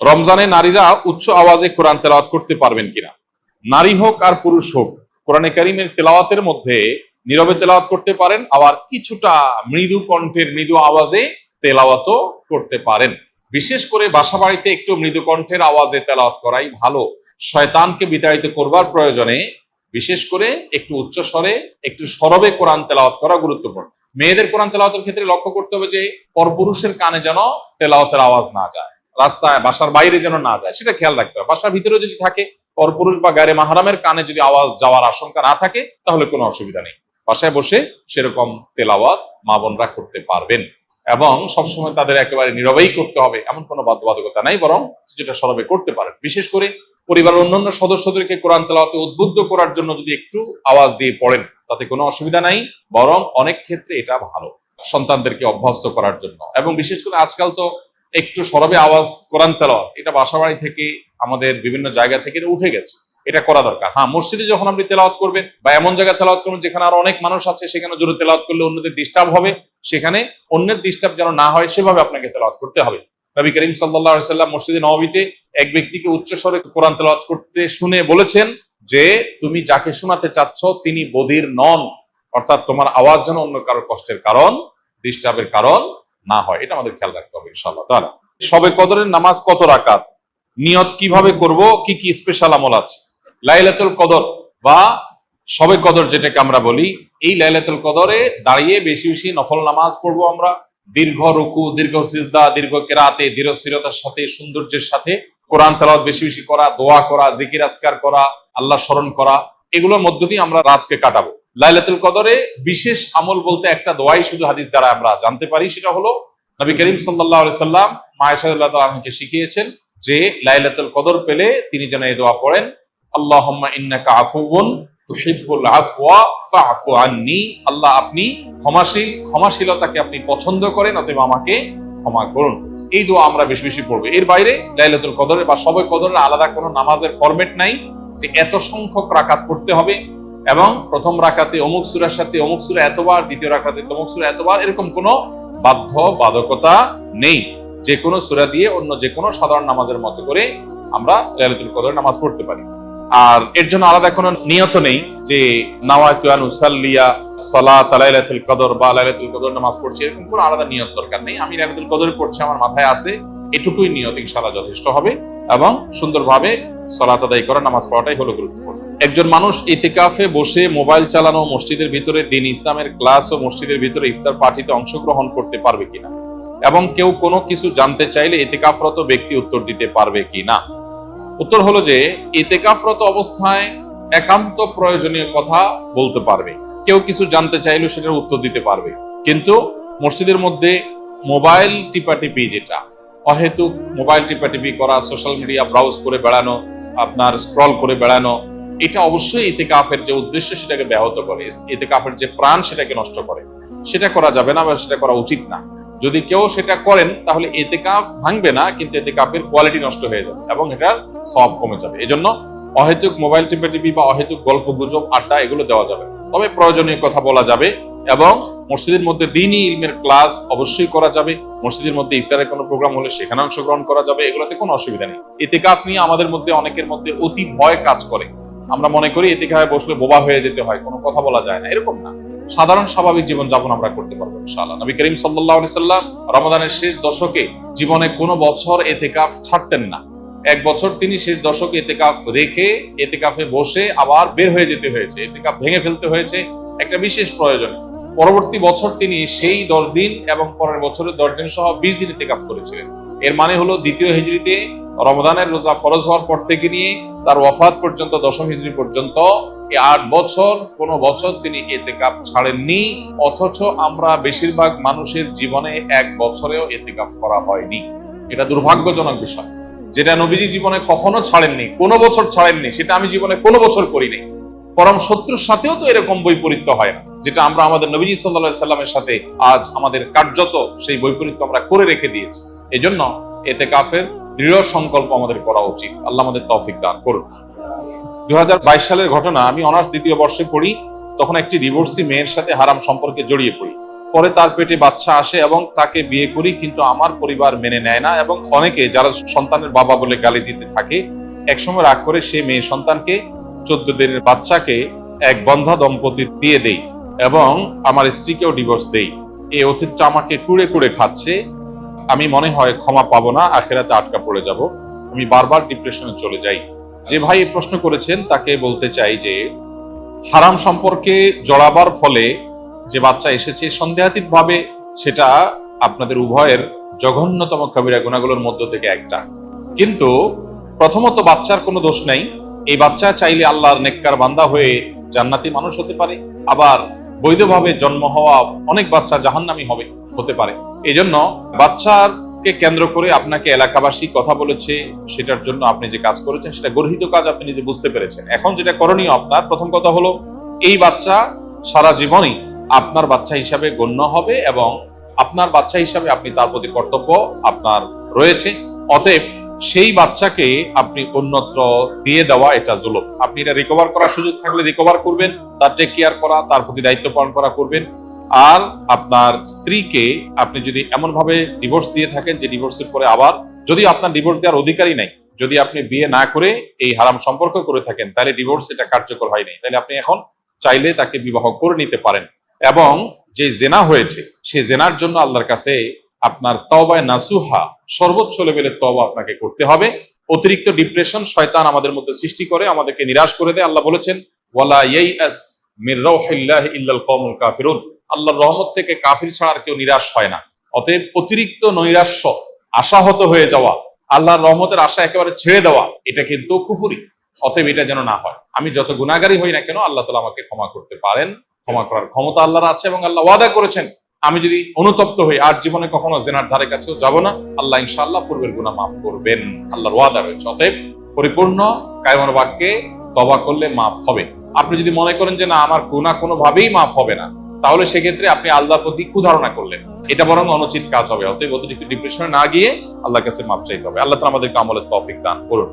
রমজানে নারীরা উচ্চ আওয়াজে কোরআন তেলাওয়াত করতে পারবেন কিনা? নারী হোক আর পুরুষ হোক, কোরআনে কারীমের তেলাওয়াতের মধ্যে নীরবে তেলাওয়াত করতে পারেন, আবার কিছুটা মৃদু কণ্ঠের মৃদু আওয়াজে তেলাওয়াতও করতে পারেন। বিশেষ করে বাসা বাড়িতে একটু মৃদু কণ্ঠের আওয়াজে তেলাওয়াত করাই ভালো। শয়তানকে বিতাড়িত করবার প্রয়োজনে বিশেষ করে একটু উচ্চ স্বরে একটু সরবে কোরআন তেলাওয়াত করা গুরুত্বপূর্ণ। মেয়েদের কোরআন তেলাওয়াতের ক্ষেত্রে লক্ষ্য করতে হবে যে পরপুরুষের কানে যেন তেলাওয়াতের আওয়াজ না যায়, রাস্তায় বাসার বাইরে যেন না যায়, সেটা খেয়াল রাখতে হবে। বাসার ভিতরে যদি থাকে, পরপুরুষ বা গায়রে মাহরামের কানে যদি আওয়াজ যাওয়ার আশঙ্কা না থাকে, তাহলে কোনো অসুবিধা নেই। বাসায় বসে সেরকম তেলাওয়াত মা বোনরা করতে পারবেন এবং সবসময় তাদের একেবারে নীরবেই করতে হবে এমন কোনো বাধ্যবাধকতা নাই, বরং যেটা সরবে করতে পারেন। বিশেষ করে পরিবারের অন্যান্য সদস্যদেরকে কোরআন তেলাওয়াতে উদ্বুদ্ধ করার জন্য যদি একটু আওয়াজ দিয়ে পড়েন, তাতে কোনো অসুবিধা নাই, বরং অনেক ক্ষেত্রে এটা ভালো সন্তানদেরকে অভ্যস্ত করার জন্য। এবং বিশেষ করে আজকাল তো একটু সরবে আওয়াজ কোরআন তেলাওয়াত এটা বাসাবাড়ি থেকে আমাদের বিভিন্ন জায়গা থেকে উঠে গেছে, এটা করা দরকার। হ্যাঁ, মসজিদে যখন আপনি তেলাওয়াত করবেন বা এমন জায়গায় তেলাওয়াত করবেন যেখানে আরো অনেক মানুষ আছে, সেখানে জোরে তেলাওয়াত করলে অন্যদের ডিস্টার্ব হবে, সেখানে অন্যের ডিস্টার্ব যেন না হয় সেভাবে আপনাকে তেলাওয়াত করতে হবে। নবী করিম সাল্লাল্লাহু আলাইহি ওয়াসাল্লাম মসজিদে নববীতে এক ব্যক্তিকে উচ্চ স্বরে কোরআন তেলাওয়াত করতে শুনে বলেছেন যে তুমি যাকে শোনাতে চাচ্ছ তিনি বধির নন, অর্থাৎ তোমার আওয়াজ যেন অন্য কারো কষ্টের কারণ, ডিস্টার্বের কারণ না হয়। এটা আমাদের খেয়াল রাখতে হবে ইনশাআল্লাহ তাআলা। শবে কদরের নামাজ কত রাকাত, নিয়ত কিভাবে করব, কি কি স্পেশাল আমল আছে? লাইলাতুল কদর বা শবে কদর যেটাকে আমরা বলি, এই লাইলাতুল কদরে দাঁড়িয়ে বেশি বেশি নফল নামাজ পড়বো আমরা। দীর্ঘ রুকু, দীর্ঘ সিজদা, দীর্ঘ কেরাতে, ধীরস্থিরতার সাথে সৌন্দর্যের সাথে কোরআন তেলাওয়াত বেশি বেশি করা, দোয়া করা, জিকির আজকার করা, আল্লাহ স্মরণ করা, এগুলোর মধ্য দিয়ে আমরা রাতকে কাটাবো। লাইলাতুল কদরে বিশেষ আমল বলতে একটা দোয়াই শুধু হাদিস দ্বারা আমরা জানতে পারি, সেটা হলো নবী করিম সাল্লাল্লাহু আলাইহি সাল্লাম মা আয়েশা রাদিয়াল্লাহু তাআলাকে শিখিয়েছেন যে লাইলাতুল কদর পেলে তিনি যেন এই দোয়া পড়েন, আল্লাহুম্মা ইন্নাকা আফুউন তুহিব্বুল আফওয়া ফা'ফু আন্নী। আল্লাহ আপনি ক্ষমাশীল, ক্ষমাশীলতাকে আপনি পছন্দ করেন, অতএব আমাকে ক্ষমা করুন। এই দোয়া আমরা বেশি বেশি পড়বো। এর বাইরে লাইলাতুল কদরের বা শবে কদরের আলাদা কোনো নামাজের ফরম্যাট নাই যে এত সংখ্যক রাকাত পড়তে হবে এবং প্রথম রাকাতে অমুক সূরার সাথে অমুক সূরা এতবার, দ্বিতীয় রাকাতে অমুক সূরা এতবার, এরকম কোনো বাধ্যবাধকতা নেই। যে কোনো সূরা দিয়ে অন্য যে কোনো সাধারণ নামাজের মতো করে আমরা লাইলাতুল কদরের নামাজ পড়তে পারি। আর এর জন্য আলাদা কোনো নিয়ত নেই যে নাওয়াতু আন উসাল্লিয়া সালাত লাইলাতুল কদর বা লাইলাতুল কদর নামাজ পড়ছি, এরকম কোনো আলাদা নিয়ত দরকার নেই। আমি লাইলাতুল কদর পড়ছি, আমার মাথায় আছে, এটুকুই নিয়ত ইনশাআল্লাহ যথেষ্ট হবে এবং সুন্দরভাবে সালাত আদায় করা, নামাজ পড়াটাই হলো গুরুত্বপূর্ণ। একজন মানুষ ইতিকাফে বসে মোবাইল চালানো, মসজিদের ভিতরে দ্বীন ইসলামের ক্লাস ও মসজিদের ভিতরে ইফতার পার্টিতে অংশগ্রহণ করতে পারবে কিনা এবং কেউ কোনো কিছু জানতে চাইলে ইতিকাফরত ব্যক্তি উত্তর দিতে পারবে কিনা? উত্তর হলো যে ইতিকাফরত অবস্থায় একান্ত প্রয়োজনীয় কথা বলতে পারবে, কেউ কিছু জানতে চাইলেও সেটার উত্তর দিতে পারবে, কিন্তু মসজিদের মধ্যে মোবাইল টিপাটিপি, যেটা অহেতুক মোবাইল টিপাটিপি করা, সোশ্যাল মিডিয়া ব্রাউজ করে বেড়ানো, আপনার স্ক্রল করে বেড়ানো, এটা অবশ্যই ইতিকাফের যে উদ্দেশ্য সেটাকে ব্যাহত করে, ইতিকাফের যে প্রাণ সেটাকে নষ্ট করে। সেটা করা যাবে না বা সেটা করা উচিত না। যদি কেউ সেটা করেন তাহলে ইতিকাফ ভাঙবে না, কিন্তু ইতিকাফের কোয়ালিটি নষ্ট হয়ে যাবে এবং এটার সওয়াব কমে যাবে। এজন্য অহেতুক মোবাইল টিপি বা অহেতুক গল্প গুজব, আড্ডা এগুলো দেওয়া যাবে, তবে প্রয়োজনীয় কথা বলা যাবে এবং মসজিদের মধ্যে দ্বীনি ইলমের ক্লাস অবশ্যই করা যাবে। মসজিদের মধ্যে ইফতারের কোনো প্রোগ্রাম হলে সেখানে অংশগ্রহণ করা যাবে, এগুলোতে কোনো অসুবিধা নেই। ইতিকাফ নিয়ে আমাদের মধ্যে অনেকের মধ্যে অতি ভয় কাজ করে, আমরা মনে করি ইতিকাফে বসলে বোবা হয়ে যেতে হয়, কোনো কথা বলা যায় না, এরকম না। সাধারণ স্বাভাবিক জীবন যাপন আমরা করতে পারবো ইনশাআল্লাহ। নবী করিম সাল্লাল্লাহু আলাইহি সাল্লাম রমাদানের শেষ দশকে জীবনে কোনো বছর ইতিকাফ ছাড়তেন না। এক বছর তিনি শেষ দশকে ইতিকাফ রেখে ইতিকাফে বসে আবার বের হয়ে যেতে হয়েছে, ইতিকাফ ভেঙে ফেলতে হয়েছে একটা বিশেষ প্রয়োজনে। পরবর্তী বছর তিনি সেই 10 দিন এবং পরের বছরের 10 দিন সহ 20 দিন ইতিকাফ করেছিলেন। এর মানে হলো দ্বিতীয় হিজরিতে রমজানের রোজা ফরজ হওয়ার পর থেকে নিয়ে তার ওয়াফাত পর্যন্ত, দশম হিজরি পর্যন্ত, এই 8 বছর কোনো বছর তিনি ইতিকাফ ছাড়েননি। অথচ আমরা বেশিরভাগ মানুষের জীবনে এক বছরেও ইতিকাফ করা হয়নি। এটা দুর্ভাগ্যজনক বিষয়। যেটা নবীজি জীবনে কখনো ছাড়েননি, কোনো বছর ছাড়েননি, সেটা আমি জীবনে কোনো বছর করিনি। পরম শত্রুর সাথেও তো এরকম বৈপরীত্য হয় না, যেটা আমরা আমাদের নবীজি সাল্লাল্লাহু আলাইহি সাল্লামের সাথে আজ আমাদের কার্যত সেই বৈপরীত্য আমরা করে রেখে দিয়েছি। এজন্য ইতিকাফের দৃঢ় সংকল্প আমাদের করা উচিত। আল্লাহ আমাদের তৌফিক দান করুন। 2022 সালের ঘটনা, আমি অনার্স দ্বিতীয় বর্ষে পড়ি, তখন একটি ডিভোর্সি মেয়ের সাথে হারাম সম্পর্কে জড়িয়ে পড়ি। পরে তার পেটে বাচ্চা আসে এবং তাকে বিয়ে করি, কিন্তু আমার পরিবার মেনে নেয় না, এবং অনেকে যারা সন্তানের বাবা বলে গালি দিতে থাকে, একসময় রাগ করে সে মেয়ে সন্তানকে 14 দিনের বাচ্চাকে এক বন্ধা দম্পতি দিয়ে দেই এবং আমার স্ত্রীকেও ডিভোর্স দেই। এই অতীতটা আমাকে কুড়ে কুড়ে খাচ্ছে। আমি মনে হয় ক্ষমা পাবো না, আখেরাতে আটকা পড়ে যাব। আমি বারবার ডিপ্রেশনে চলে যাই। যে ভাই এই প্রশ্ন করেছেন তাকে বলতে চাই যে হারাম সম্পর্কে জড়াবার ফলে যে বাচ্চা এসেছে, সন্দেহাতীত ভাবে সেটা আপনাদের উভয়ের জঘন্যতম কবিরা গুনাহগুলোর মধ্য থেকে একটা। কিন্তু প্রথমত বাচ্চার কোনো দোষ নাই। এই বাচ্চা চাইলে আল্লাহর নেককার বান্দা হয়ে জান্নাতি মানুষ হতে পারে, আবার বৈধভাবে জন্ম হওয়া অনেক বাচ্চা জাহান্নামী হতে পারে। এই জন্য বাচ্চাকে কেন্দ্র করে আপনাকে এলাকাবাসী কথা বলেছে, সেটার জন্য আপনি যে কাজ করেছেন সেটা গর্হিত কাজ, আপনি নিজে বুঝতে পেরেছেন। এখন যেটা করণীয় আপনার, প্রথম কথা হলো এই বাচ্চা সারা জীবনই আপনার বাচ্চা হিসাবে গণ্য হবে এবং আপনার বাচ্চা হিসাবে আপনি তার প্রতি কর্তব্য আপনার রয়েছে। অতএব সেই বাচ্চাকে আপনি অন্যত্র দিয়ে দেওয়া এটা জুলুম। আপনি এটা রিকভার করার সুযোগ থাকলে রিকভার করবেন, তার টেক কেয়ার করা, তার প্রতি দায়িত্ব পালন করা করবেন। আর আপনার স্ত্রীকে আপনি যদি এমন ভাবে ডিভোর্স দিয়ে থাকেন যে ডিভোর্সের পরে আবার, যদি আপনার ডিভোর্স দেওয়ার অধিকারই নাই, যদি আপনি বিয়ে না করে এই হারাম সম্পর্ক করে থাকেন, তাহলে ডিভোর্স এটা কার্যকর হয়নি। তাহলে আপনি এখন চাইলে তাকে বিবাহ করে নিতে পারেন এবং যে জেনা হয়েছে সে জেনার জন্য আল্লাহর কাছে আপনার তওবায়ে নাসুহা, সর্বোচ্চ লেভেলের তওবা আপনাকে করতে হবে। অতিরিক্ত ডিপ্রেশন শয়তান আমাদের মধ্যে সৃষ্টি করে, আমাদেরকে নিরাশ করে দেয়। আল্লাহ বলেছেন ওয়ালা ইয়াইআস মির রাউহিল্লাহি ইল্লাল কওমুল কাফিরুন, আল্লাহর রহমত থেকে কাফির ছাড়া আর কেউ নিরাশ হয় না। অতএব অতিরিক্ত নৈরাশ্য, আশাহত হয়ে যাওয়া, আল্লাহর রহমতের আশা একেবারে ছেড়ে দেওয়া, এটা কিন্তু কুফরি। অতএব এটা যেন না হয়। আমি যত গুনাহগারী হই না কেন, আল্লাহ তাআলা আমাকে ক্ষমা করতে পারেন। ক্ষমা করার ক্ষমতা আল্লাহর আছে এবং আল্লাহ ওয়াদা করেছেন আমি যদি অনুতপ্ত হই আর জীবনে কখনো জেনার ধারে কাছেও যাব না, আল্লাহ ইনশাআল্লাহ পূর্বের গুনাহ মাফ করবেন। আল্লাহর ওয়াদা রয়েছে। অতএব পরিপূর্ণ কায়মন বাক্যে তওবা করলে মাফ হবে। আপনি যদি মনে করেন যে না আমার গুনাহ কোনোভাবেই মাফ হবে না, তাহলে সেক্ষেত্রে আপনি আল্লাহর প্রতি কুধারণা করলেন, এটা বরং অনুচিত কাজ হবে। অতএব অতিরিক্ত ডিপ্রেশনে না গিয়ে আল্লাহর কাছে মাফ চাইতে হবে। আল্লাহ তাআলা আমাদেরকে আমলের তৌফিক দান করুন।